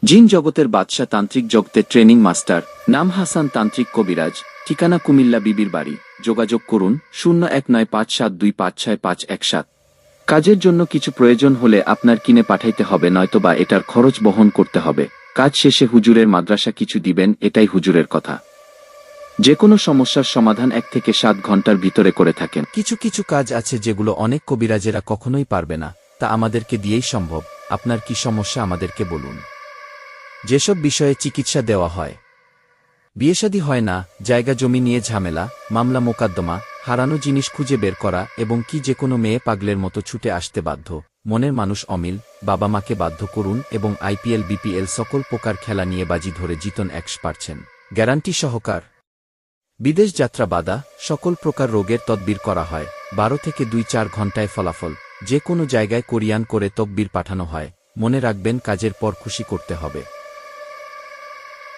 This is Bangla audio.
জিন জগতের বাদশা তান্ত্রিক জগতের ট্রেনিং মাস্টার, নাম হাসান তান্ত্রিক কবিরাজ, ঠিকানা কুমিল্লা বিবির বাড়ি। যোগাযোগ করুন 019572565517। কাজের জন্য কিছু প্রয়োজন হলে আপনার কিনে পাঠাইতে হবে, নয়তোবা এটার খরচ বহন করতে হবে। কাজ শেষে হুজুরের মাদ্রাসা কিছু দিবেন, এটাই হুজুরের কথা। যে কোনো সমস্যার সমাধান 1 থেকে 7 ঘন্টার ভিতরে করে থাকেন। কিছু কিছু কাজ আছে যেগুলো অনেক কবিরাজেরা কখনোই পারবে না, তা আমাদেরকে দিয়েই সম্ভব। আপনার কি সমস্যা আমাদেরকে বলুন। যেসব বিষয়ে চিকিৎসা দেওয়া হয়, বিয়েশাদী হয় না, জায়গা জমি নিয়ে ঝামেলা, মামলা মোকদ্দমা, হারানো জিনিস খুঁজে বের করা, এবং কি যে কোনো মেয়ে পাগলের মতো ছুটে আসতে বাধ্য, মনের মানুষ অমিল, বাবা মাকে বাধ্য করুন এবং IPL BPL সকল প্রকার খেলা নিয়ে বাজি ধরে জিতন 100% গ্যারান্টি সহকার। বিদেশ যাত্রা বাধা, সকল প্রকার রোগের তদবির করা হয়। 12 থেকে 2-4 ঘণ্টায় ফলাফল। যে কোনো জায়গায় কোরিয়ান করে তকবির পাঠানো হয়। মনে রাখবেন, কাজের পর খুশি করতে হবে।